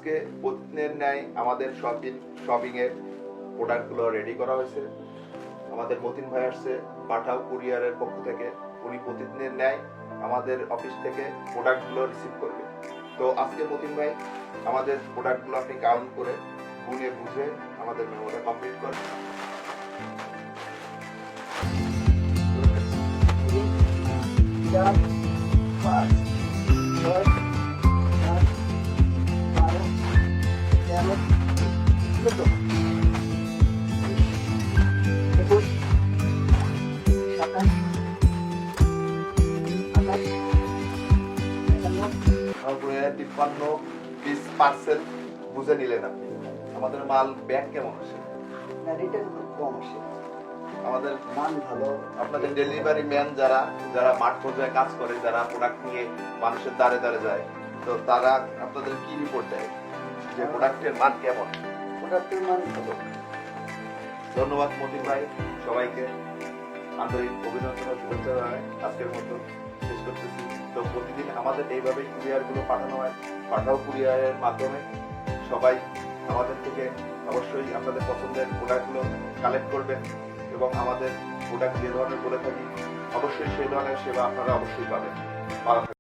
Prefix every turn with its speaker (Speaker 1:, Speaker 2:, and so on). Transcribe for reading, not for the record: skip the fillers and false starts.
Speaker 1: আজকে প্রতিদিনের ন্যায় আমাদের শপিং এর প্রোডাক্টগুলো রেডি করা হয়েছে। আমাদের মতিন ভাই আসছে পাঠাও কুরিয়ারের পক্ষ থেকে। উনি প্রতিদিনের ন্যায় আমাদের অফিস থেকে প্রোডাক্টগুলো রিসিভ করবে। তো আজকে মতিন ভাই আমাদের প্রোডাক্টগুলো আপনি কাউন্ট করে গুনে বুঝে আমাদের মেমোটা কমপ্লিট করেন। তিপ্পান্ন পিস পার্সেল বুঝে নিলেন আপনি। আমাদের মাল ব্যাগ কেমন আসে?
Speaker 2: রিটার্ন খুব কম আসে,
Speaker 1: আমাদের
Speaker 2: মান ভালো।
Speaker 1: আপনাদের ডেলিভারি ম্যান যারা যারা মাঠ পর্যায়ে কাজ করে, যারা প্রোডাক্ট নিয়ে মানুষের দ্বারে দ্বারে যায়, তো তারা আপনাদের কি রিপোর্ট দেয় যে প্রোডাক্টের মান কেমন?
Speaker 2: প্রোডাক্টের মান ভালো।
Speaker 1: ধন্যবাদ মতিন ভাই, সবাইকে আন্তরিক অভিনন্দন ও শুভেচ্ছা জানাই। আজকের মতো শেষ করতেছি। তো প্রতিদিন আমাদের এইভাবেই কুরিয়ার গুলো পাঠানো হয়, পাঠাও কুরিয়ারের মাধ্যমে। সবাই আমাদের থেকে অবশ্যই আপনাদের পছন্দের প্রোডাক্টগুলো কালেক্ট করবেন এবং আমাদের প্রোডাক্ট যে ধরনের বলে থাকি অবশ্যই সেই ধরনের সেবা আপনারা অবশ্যই পাবেন। ভালো থাকবেন।